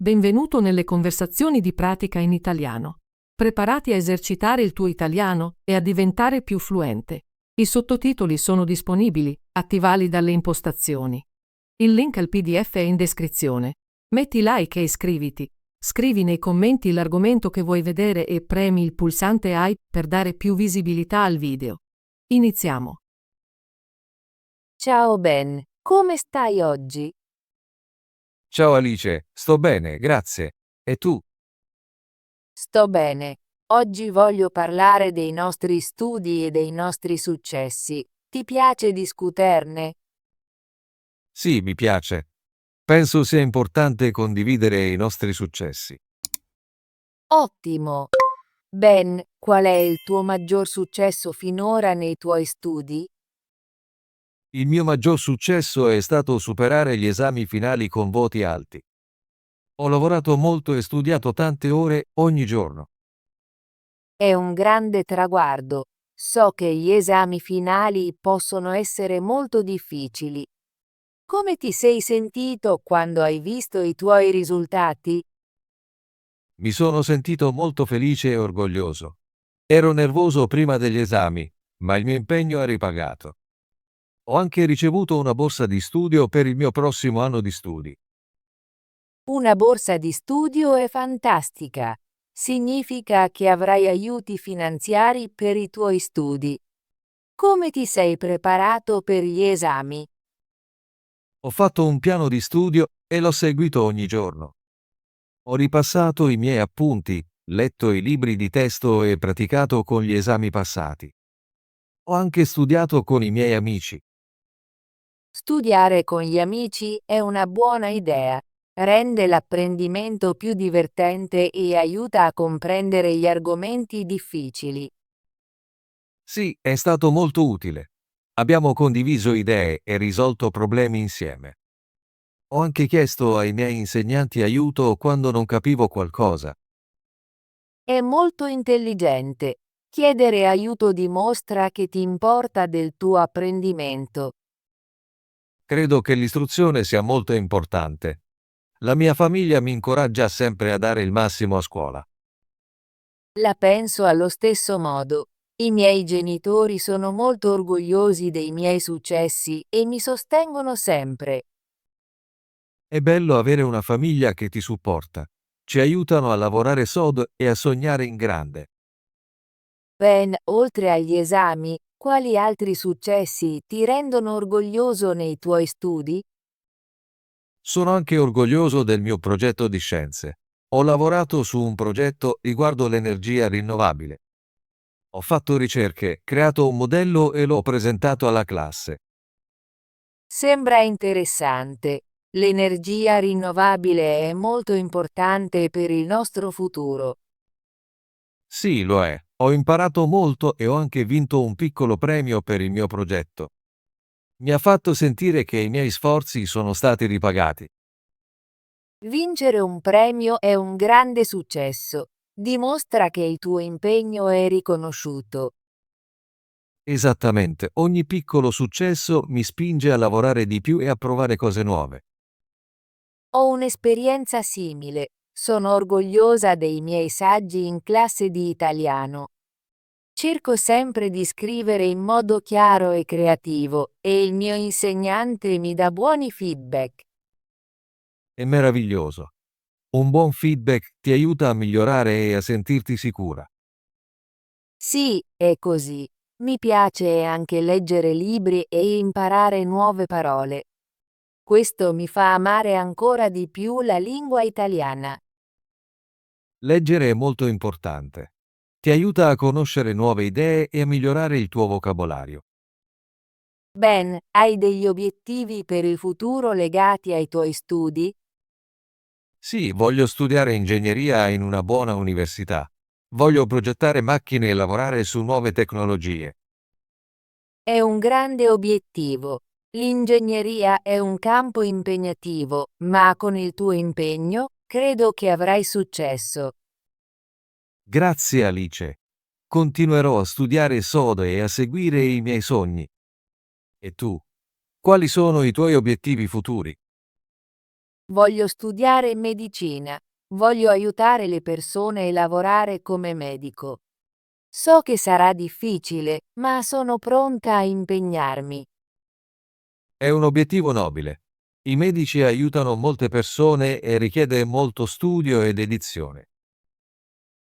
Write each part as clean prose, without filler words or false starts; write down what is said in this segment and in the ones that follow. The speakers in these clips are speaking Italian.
Benvenuto nelle conversazioni di pratica in italiano. Preparati a esercitare il tuo italiano e a diventare più fluente. I sottotitoli sono disponibili, attivali dalle impostazioni. Il link al PDF è in descrizione. Metti like e iscriviti. Scrivi nei commenti l'argomento che vuoi vedere e premi il pulsante I per dare più visibilità al video. Iniziamo. Ciao Ben, come stai oggi? Ciao Alice, sto bene, grazie. E tu? Sto bene. Oggi voglio parlare dei nostri studi e dei nostri successi. Ti piace discuterne? Sì, mi piace. Penso sia importante condividere i nostri successi. Ottimo. Ben, qual è il tuo maggior successo finora nei tuoi studi? Il mio maggior successo è stato superare gli esami finali con voti alti. Ho lavorato molto e studiato tante ore ogni giorno. È un grande traguardo. So che gli esami finali possono essere molto difficili. Come ti sei sentito quando hai visto i tuoi risultati? Mi sono sentito molto felice e orgoglioso. Ero nervoso prima degli esami, ma il mio impegno ha ripagato. Ho anche ricevuto una borsa di studio per il mio prossimo anno di studi. Una borsa di studio è fantastica. Significa che avrai aiuti finanziari per i tuoi studi. Come ti sei preparato per gli esami? Ho fatto un piano di studio e l'ho seguito ogni giorno. Ho ripassato i miei appunti, letto i libri di testo e praticato con gli esami passati. Ho anche studiato con i miei amici. Studiare con gli amici è una buona idea. Rende l'apprendimento più divertente e aiuta a comprendere gli argomenti difficili. Sì, è stato molto utile. Abbiamo condiviso idee e risolto problemi insieme. Ho anche chiesto ai miei insegnanti aiuto quando non capivo qualcosa. È molto intelligente. Chiedere aiuto dimostra che ti importa del tuo apprendimento. Credo che l'istruzione sia molto importante. La mia famiglia mi incoraggia sempre a dare il massimo a scuola. La penso allo stesso modo. I miei genitori sono molto orgogliosi dei miei successi e mi sostengono sempre. È bello avere una famiglia che ti supporta. Ci aiutano a lavorare sodo e a sognare in grande. Ben, oltre agli esami, quali altri successi ti rendono orgoglioso nei tuoi studi? Sono anche orgoglioso del mio progetto di scienze. Ho lavorato su un progetto riguardo l'energia rinnovabile. Ho fatto ricerche, creato un modello e l'ho presentato alla classe. Sembra interessante. L'energia rinnovabile è molto importante per il nostro futuro. Sì, lo è. Ho imparato molto e ho anche vinto un piccolo premio per il mio progetto. Mi ha fatto sentire che i miei sforzi sono stati ripagati. Vincere un premio è un grande successo. Dimostra che il tuo impegno è riconosciuto. Esattamente, ogni piccolo successo mi spinge a lavorare di più e a provare cose nuove. Ho un'esperienza simile. Sono orgogliosa dei miei saggi in classe di italiano. Cerco sempre di scrivere in modo chiaro e creativo, e il mio insegnante mi dà buoni feedback. È meraviglioso. Un buon feedback ti aiuta a migliorare e a sentirti sicura. Sì, è così. Mi piace anche leggere libri e imparare nuove parole. Questo mi fa amare ancora di più la lingua italiana. Leggere è molto importante. Ti aiuta a conoscere nuove idee e a migliorare il tuo vocabolario. Ben, hai degli obiettivi per il futuro legati ai tuoi studi? Sì, voglio studiare ingegneria in una buona università. Voglio progettare macchine e lavorare su nuove tecnologie. È un grande obiettivo. L'ingegneria è un campo impegnativo, ma con il tuo impegno, credo che avrai successo. Grazie Alice. Continuerò a studiare sodo e a seguire i miei sogni. E tu? Quali sono i tuoi obiettivi futuri? Voglio studiare medicina. Voglio aiutare le persone e lavorare come medico. So che sarà difficile, ma sono pronta a impegnarmi. È un obiettivo nobile. I medici aiutano molte persone e richiede molto studio e dedizione.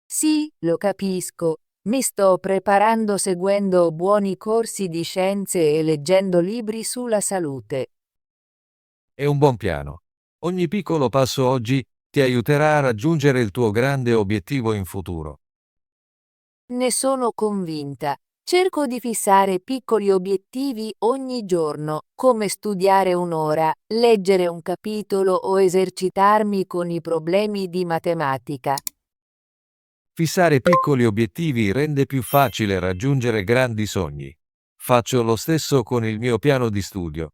Sì, lo capisco. Mi sto preparando seguendo buoni corsi di scienze e leggendo libri sulla salute. È un buon piano. Ogni piccolo passo oggi ti aiuterà a raggiungere il tuo grande obiettivo in futuro. Ne sono convinta. Cerco di fissare piccoli obiettivi ogni giorno, come studiare un'ora, leggere un capitolo o esercitarmi con i problemi di matematica. Fissare piccoli obiettivi rende più facile raggiungere grandi sogni. Faccio lo stesso con il mio piano di studio.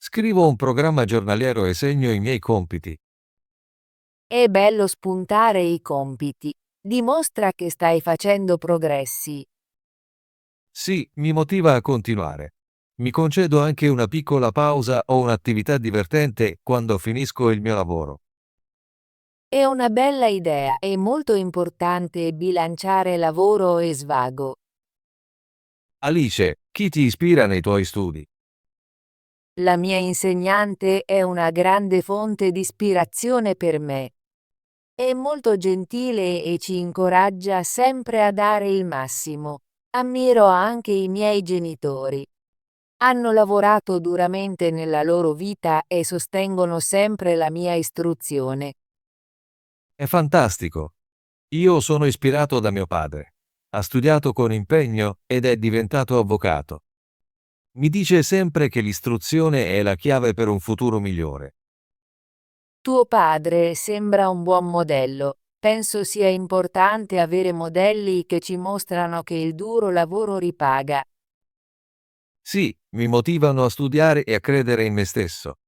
Scrivo un programma giornaliero e segno i miei compiti. È bello spuntare i compiti. Dimostra che stai facendo progressi. Sì, mi motiva a continuare. Mi concedo anche una piccola pausa o un'attività divertente quando finisco il mio lavoro. È una bella idea, è molto importante bilanciare lavoro e svago. Alice, chi ti ispira nei tuoi studi? La mia insegnante è una grande fonte di ispirazione per me. È molto gentile e ci incoraggia sempre a dare il massimo. Ammiro anche i miei genitori. Hanno lavorato duramente nella loro vita e sostengono sempre la mia istruzione. È fantastico. Io sono ispirato da mio padre. Ha studiato con impegno ed è diventato avvocato. Mi dice sempre che l'istruzione è la chiave per un futuro migliore. Tuo padre sembra un buon modello. Penso sia importante avere modelli che ci mostrano che il duro lavoro ripaga. Sì, mi motivano a studiare e a credere in me stesso.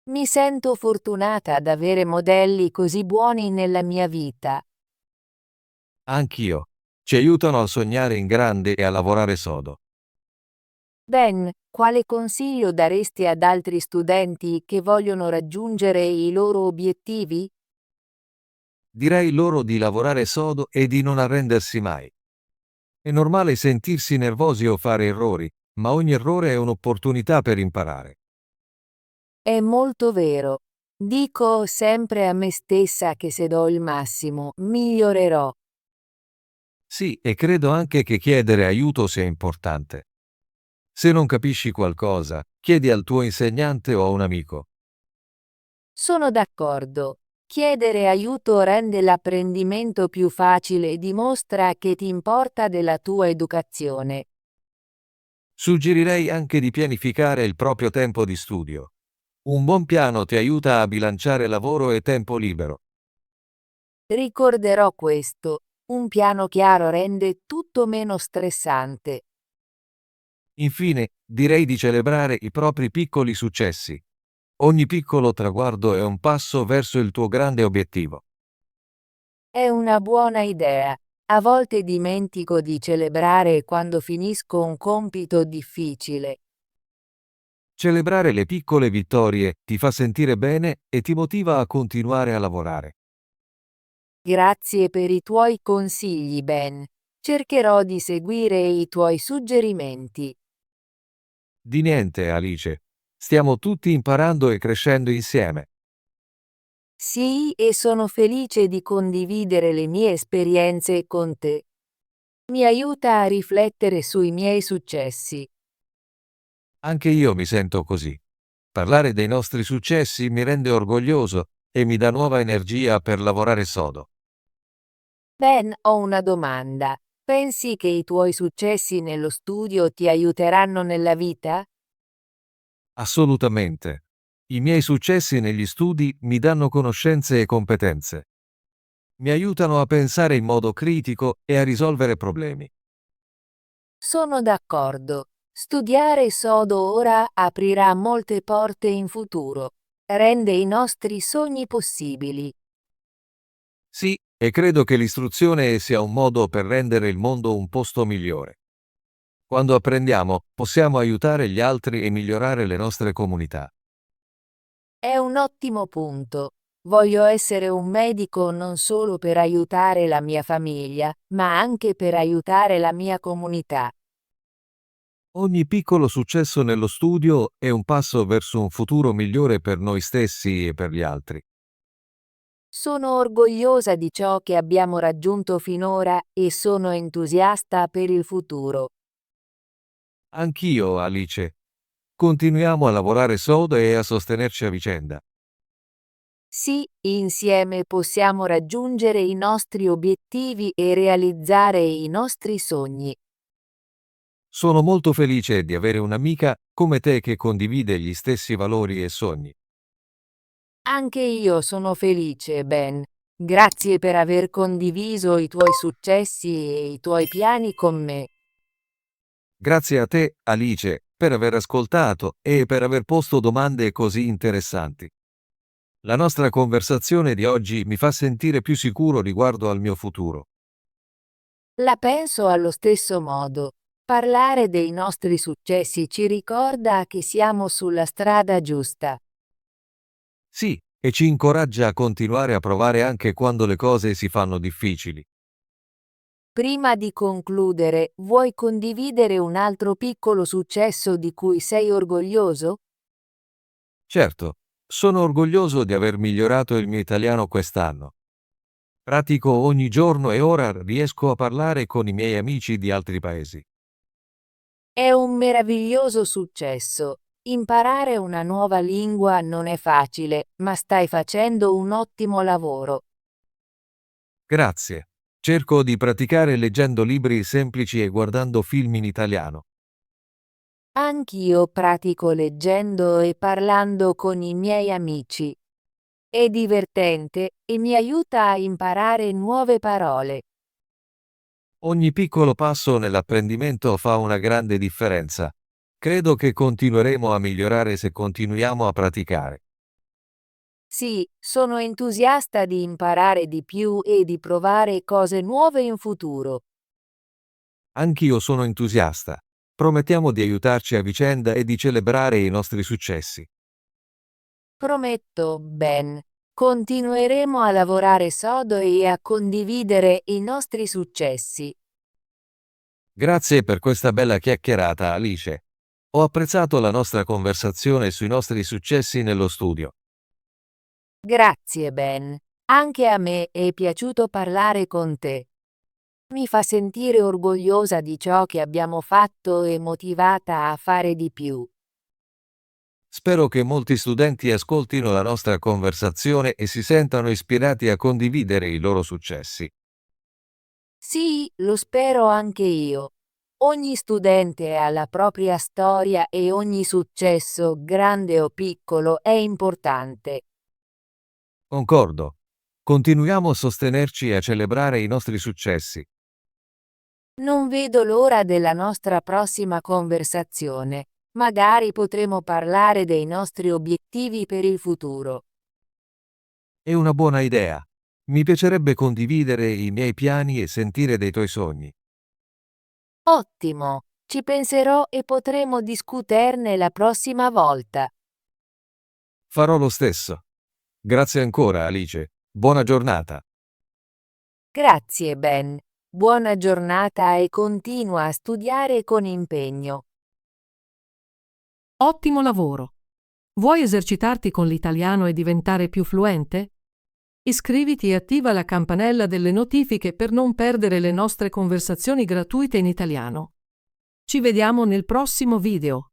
Mi sento fortunata ad avere modelli così buoni nella mia vita. Anch'io. Ci aiutano a sognare in grande e a lavorare sodo. Ben, quale consiglio daresti ad altri studenti che vogliono raggiungere i loro obiettivi? Direi loro di lavorare sodo e di non arrendersi mai. È normale sentirsi nervosi o fare errori, ma ogni errore è un'opportunità per imparare. È molto vero. Dico sempre a me stessa che se do il massimo, migliorerò. Sì, e credo anche che chiedere aiuto sia importante. Se non capisci qualcosa, chiedi al tuo insegnante o a un amico. Sono d'accordo. Chiedere aiuto rende l'apprendimento più facile e dimostra che ti importa della tua educazione. Suggerirei anche di pianificare il proprio tempo di studio. Un buon piano ti aiuta a bilanciare lavoro e tempo libero. Ricorderò questo. Un piano chiaro rende tutto meno stressante. Infine, direi di celebrare i propri piccoli successi. Ogni piccolo traguardo è un passo verso il tuo grande obiettivo. È una buona idea. A volte dimentico di celebrare quando finisco un compito difficile. Celebrare le piccole vittorie ti fa sentire bene e ti motiva a continuare a lavorare. Grazie per i tuoi consigli, Ben. Cercherò di seguire i tuoi suggerimenti. Di niente, Alice. Stiamo tutti imparando e crescendo insieme. Sì, e sono felice di condividere le mie esperienze con te. Mi aiuta a riflettere sui miei successi. Anche io mi sento così. Parlare dei nostri successi mi rende orgoglioso e mi dà nuova energia per lavorare sodo. Ben, ho una domanda. Pensi che i tuoi successi nello studio ti aiuteranno nella vita? Assolutamente. I miei successi negli studi mi danno conoscenze e competenze. Mi aiutano a pensare in modo critico e a risolvere problemi. Sono d'accordo. Studiare sodo ora aprirà molte porte in futuro. Rende i nostri sogni possibili. Sì, e credo che l'istruzione sia un modo per rendere il mondo un posto migliore. Quando apprendiamo, possiamo aiutare gli altri e migliorare le nostre comunità. È un ottimo punto. Voglio essere un medico non solo per aiutare la mia famiglia, ma anche per aiutare la mia comunità. Ogni piccolo successo nello studio è un passo verso un futuro migliore per noi stessi e per gli altri. Sono orgogliosa di ciò che abbiamo raggiunto finora e sono entusiasta per il futuro. Anch'io, Alice. Continuiamo a lavorare sodo e a sostenerci a vicenda. Sì, insieme possiamo raggiungere i nostri obiettivi e realizzare i nostri sogni. Sono molto felice di avere un'amica come te che condivide gli stessi valori e sogni. Anche io sono felice, Ben. Grazie per aver condiviso i tuoi successi e i tuoi piani con me. Grazie a te, Alice, per aver ascoltato e per aver posto domande così interessanti. La nostra conversazione di oggi mi fa sentire più sicuro riguardo al mio futuro. La penso allo stesso modo. Parlare dei nostri successi ci ricorda che siamo sulla strada giusta. Sì, e ci incoraggia a continuare a provare anche quando le cose si fanno difficili. Prima di concludere, vuoi condividere un altro piccolo successo di cui sei orgoglioso? Certo, sono orgoglioso di aver migliorato il mio italiano quest'anno. Pratico ogni giorno e ora riesco a parlare con i miei amici di altri paesi. È un meraviglioso successo. Imparare una nuova lingua non è facile, ma stai facendo un ottimo lavoro. Grazie. Cerco di praticare leggendo libri semplici e guardando film in italiano. Anch'io pratico leggendo e parlando con i miei amici. È divertente e mi aiuta a imparare nuove parole. Ogni piccolo passo nell'apprendimento fa una grande differenza. Credo che continueremo a migliorare se continuiamo a praticare. Sì, sono entusiasta di imparare di più e di provare cose nuove in futuro. Anch'io sono entusiasta. Promettiamo di aiutarci a vicenda e di celebrare i nostri successi. Prometto, Ben. Continueremo a lavorare sodo e a condividere i nostri successi. Grazie per questa bella chiacchierata, Alice. Ho apprezzato la nostra conversazione sui nostri successi nello studio. Grazie, Ben. Anche a me è piaciuto parlare con te. Mi fa sentire orgogliosa di ciò che abbiamo fatto e motivata a fare di più. Spero che molti studenti ascoltino la nostra conversazione e si sentano ispirati a condividere i loro successi. Sì, lo spero anche io. Ogni studente ha la propria storia e ogni successo, grande o piccolo, è importante. Concordo. Continuiamo a sostenerci e a celebrare i nostri successi. Non vedo l'ora della nostra prossima conversazione. Magari potremo parlare dei nostri obiettivi per il futuro. È una buona idea. Mi piacerebbe condividere i miei piani e sentire dei tuoi sogni. Ottimo! Ci penserò e potremo discuterne la prossima volta. Farò lo stesso. Grazie ancora, Alice. Buona giornata. Grazie, Ben. Buona giornata e continua a studiare con impegno. Ottimo lavoro! Vuoi esercitarti con l'italiano e diventare più fluente? Iscriviti e attiva la campanella delle notifiche per non perdere le nostre conversazioni gratuite in italiano. Ci vediamo nel prossimo video.